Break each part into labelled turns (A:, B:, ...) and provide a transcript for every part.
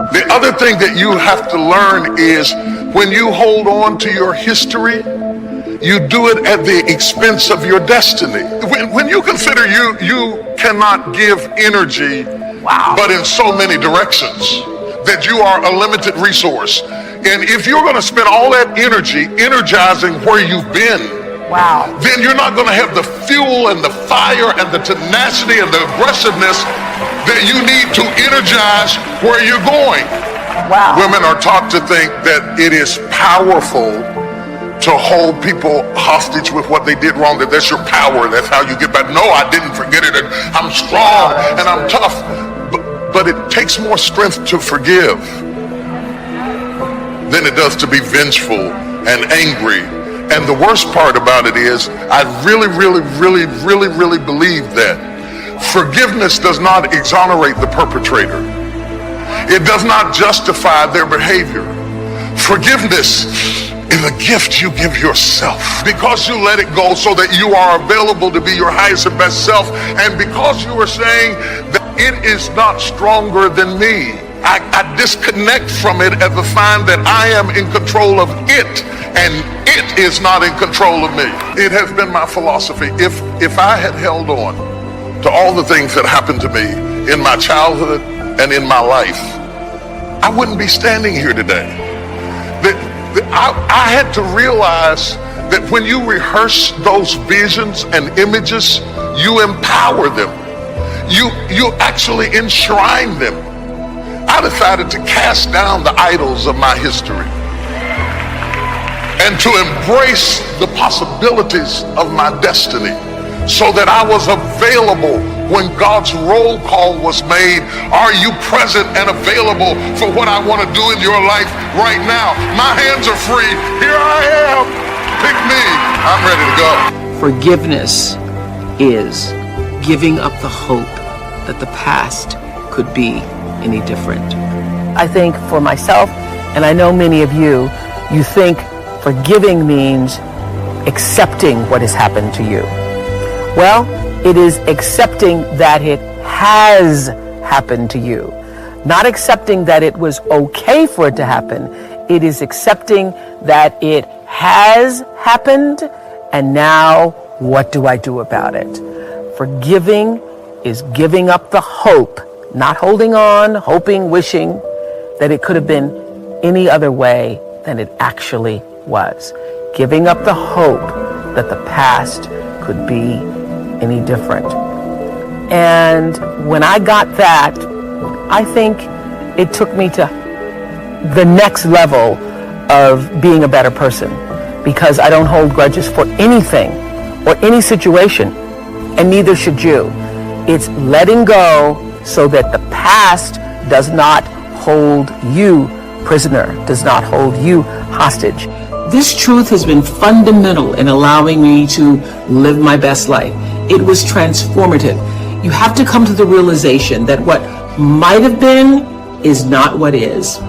A: The other thing that you have to learn is when you hold on to your history, you do it at the expense of your destiny. When you consider you cannot give energy, but in so many directions, that you are a limited resource. And if you're going to spend all that energy energizing where you've been, then you're not going to have the fuel and the fire and the tenacity and the aggressiveness that you need to energize where you're going. Women are taught to think that it is powerful to hold people hostage with what they did wrong, that that's your power, that's how you get back. No, I didn't forget it, and I'm strong and I'm tough. But it takes more strength to forgive than it does to be vengeful and angry. And the worst part about it is, I really believe that forgiveness does not exonerate the perpetrator. It does not justify their behavior. Forgiveness is a gift you give yourself because you let it go so that you are available to be your highest and best self, and because you are saying that it is not stronger than me. I disconnect from it and find that I am in control of it, and it is not in control of me. It has been my philosophy. If I had held on to all the things that happened to me in my childhood and in my life, I wouldn't be standing here today. I had to realize that when you rehearse those visions and images, you empower them. You actually enshrine them. I decided to cast down the idols of my history and to embrace the possibilities of my destiny, so that I was available when God's roll call was made. Are you present and available for what I want to do in your life right now? My hands are free. Here I am. Pick me. I'm ready to go.
B: Forgiveness is giving up the hope that the past could be any different.
C: I think for myself, and I know many of you, you think forgiving means accepting what has happened to you. Well, it is accepting that it has happened to you. Not accepting that it was okay for it to happen. It is accepting that it has happened, and now what do I do about it? Forgiving is giving up the hope, not holding on, hoping, wishing that it could have been any other way than it actually was. Giving up the hope that the past could be any different. And when I got that, I think it took me to the next level of being a better person, because I don't hold grudges for anything or any situation, and neither should you. It's letting go so that the past does not hold you prisoner, does not hold you hostage.
B: This truth has been fundamental in allowing me to live my best life. It was transformative. You have to come to the realization that what might have been is not what is.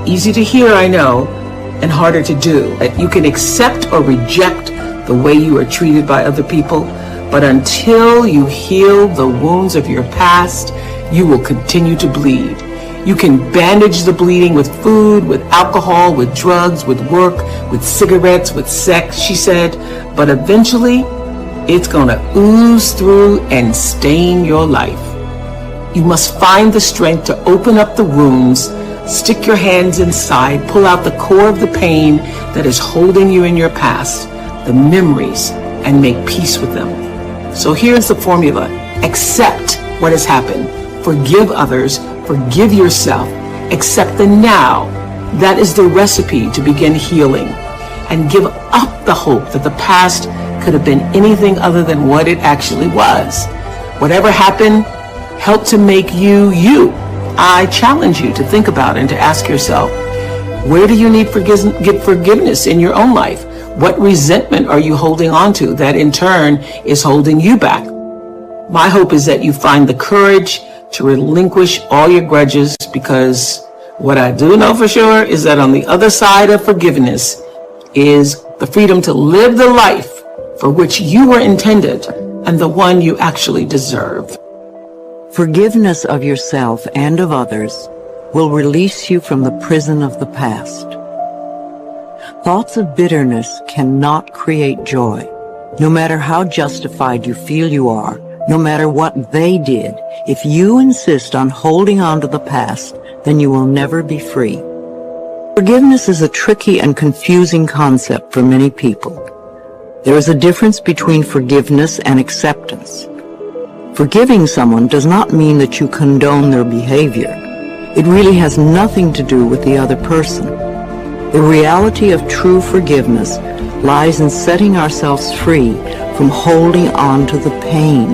B: Easy to hear, I know, and harder to do. That you can accept or reject the way you are treated by other people, but until you heal the wounds of your past, you will continue to bleed. You can bandage the bleeding with food, with alcohol, with drugs, with work, with cigarettes, with sex, she said, but eventually it's gonna ooze through and stain your life. You must find the strength to open up the wounds, stick your hands inside, pull out the core of the pain that is holding you in your past, the memories, and make peace with them. So here's the formula. Accept what has happened. Forgive others. Forgive yourself. Accept the now. That is the recipe to begin healing. And give up the hope that the past could have been anything other than what it actually was. Whatever happened, help to make you, you. I challenge you to think about and to ask yourself, where do you need forgiveness in your own life? What resentment are you holding on to that in turn is holding you back? My hope is that you find the courage to relinquish all your grudges, because what I do know for sure is that on the other side of forgiveness is the freedom to live the life for which you were intended and the one you actually deserve.
D: Forgiveness of yourself and of others will release you from the prison of the past. Thoughts of bitterness cannot create joy. No matter how justified you feel you are, no matter what they did, if you insist on holding on to the past, then you will never be free. Forgiveness is a tricky and confusing concept for many people. There is a difference between forgiveness and acceptance. Forgiving someone does not mean that you condone their behavior. It really has nothing to do with the other person. The reality of true forgiveness lies in setting ourselves free from holding on to the pain.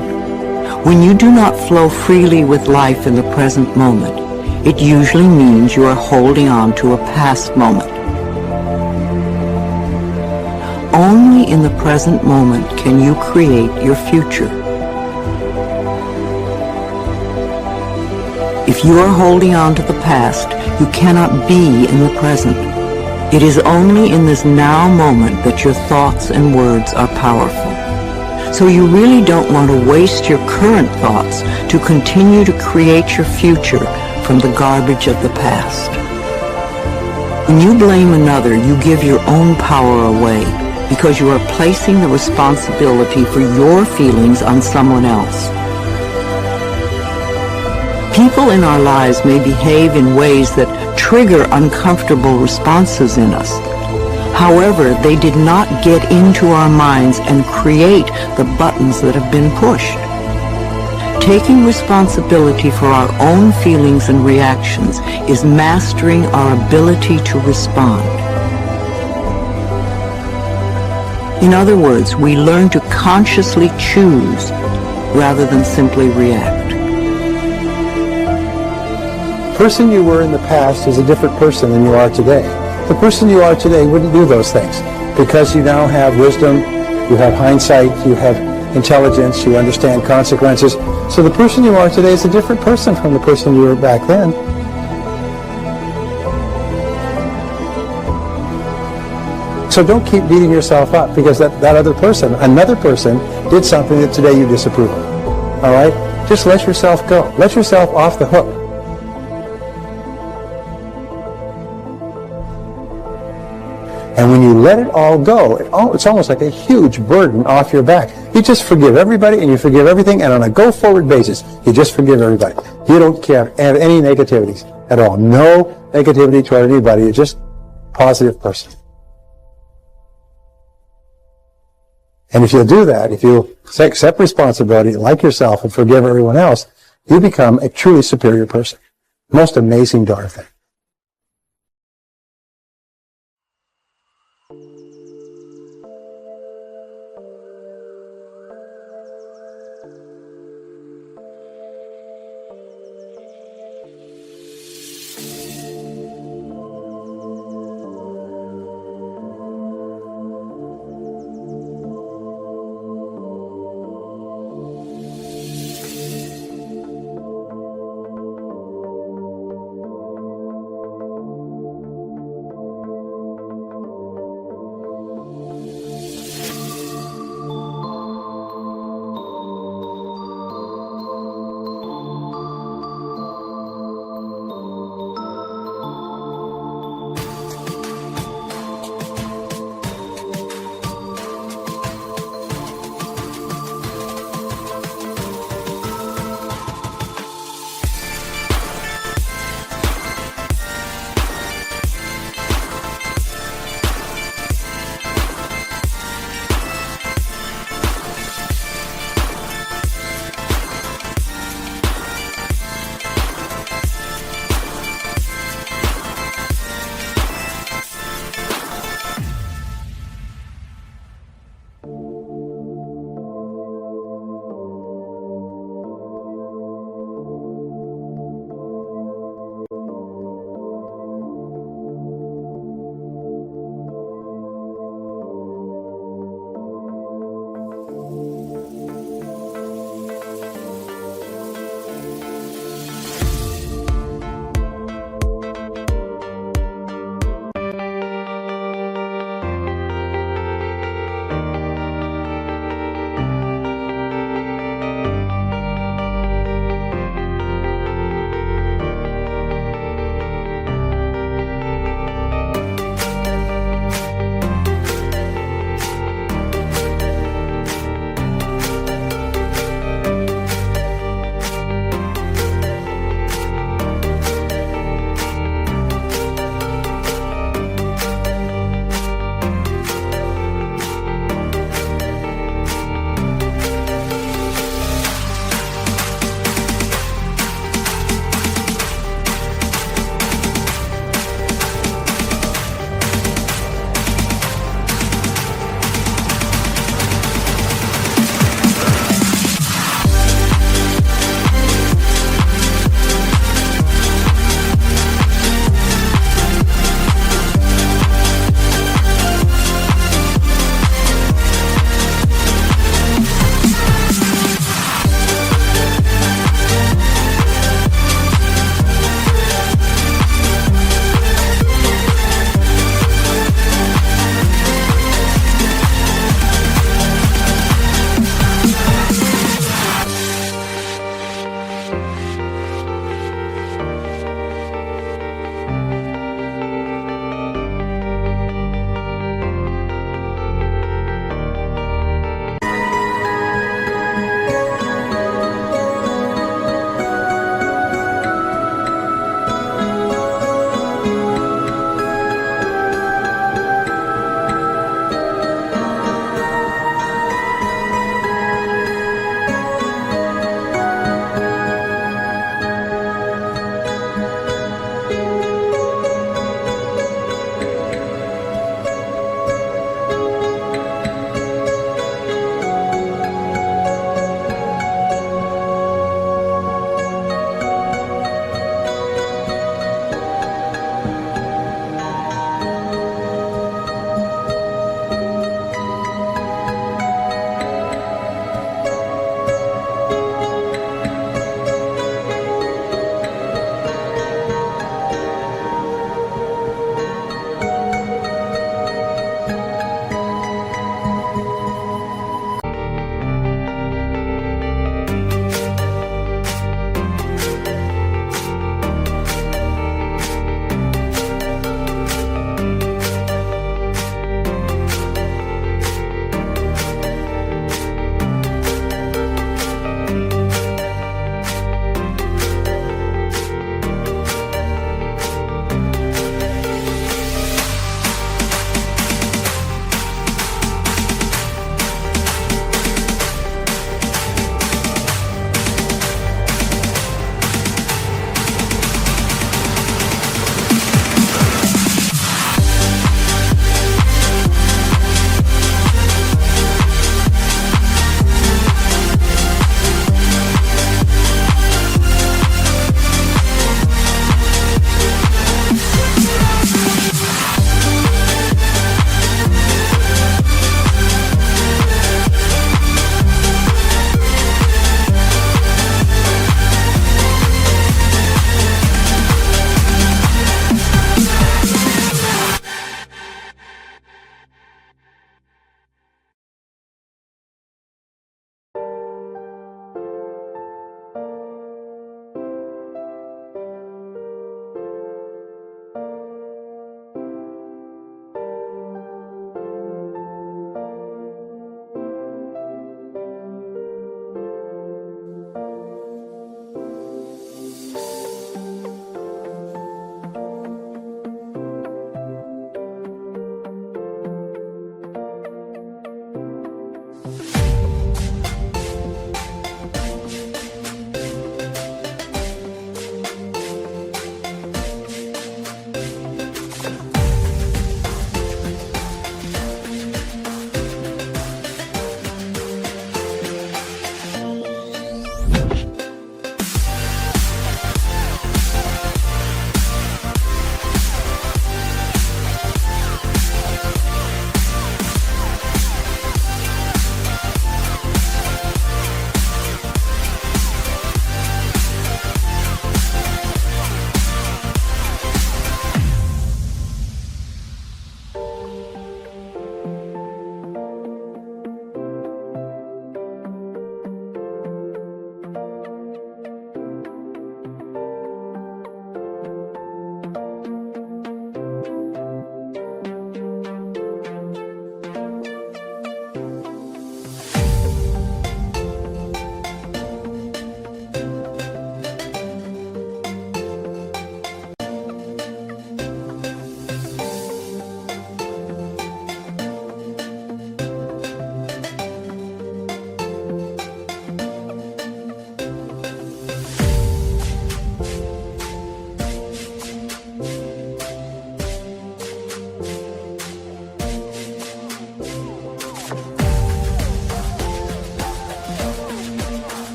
D: When you do not flow freely with life in the present moment, it usually means you are holding on to a past moment. Only in the present moment can you create your future. If you are holding on to the past, you cannot be in the present. It is only in this now moment that your thoughts and words are powerful. So you really don't want to waste your current thoughts to continue to create your future from the garbage of the past. When you blame another, you give your own power away because you are placing the responsibility for your feelings on someone else. People in our lives may behave in ways that trigger uncomfortable responses in us. However, they did not get into our minds and create the buttons that have been pushed. Taking responsibility for our own feelings and reactions is mastering our ability to respond. In other words, we learn to consciously choose rather than simply react.
E: The person you were in the past is a different person than you are today. The person you are today wouldn't do those things because you now have wisdom, you have hindsight, you have intelligence, you understand consequences. So the person you are today is a different person from the person you were back then. So don't keep beating yourself up because that other person, another person, did something that today you disapprove of. All right? Just let yourself go. Let yourself off the hook. And when you let it all go, it's almost like a huge burden off your back. You just forgive everybody and you forgive everything, and on a go-forward basis, you just forgive everybody. You don't have any negativities at all. No negativity toward anybody. You're just a positive person. And if you'll do that, if you accept responsibility like yourself and forgive everyone else, you become a truly superior person. Most amazing darn thing.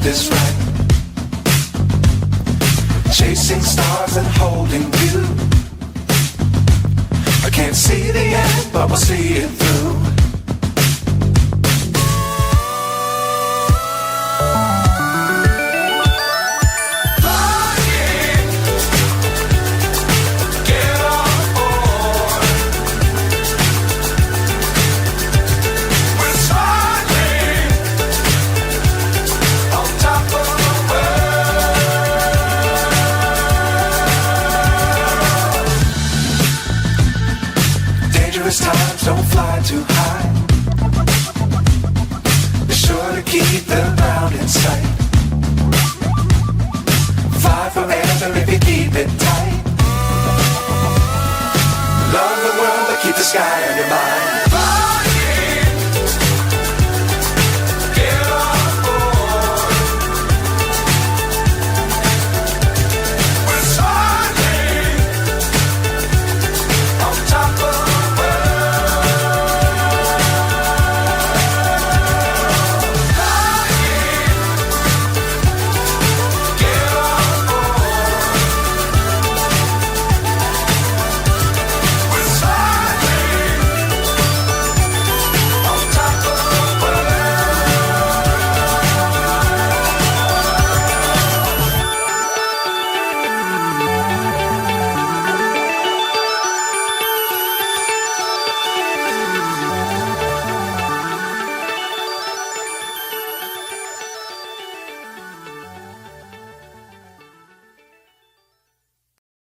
F: left is right. Chasing stars and holding you. I can't see the end, but we'll see it through. Times don't fly too high. Be sure to keep the ground in sight. Fly forever if you keep it tight. Love the world, but keep the sky on your mind.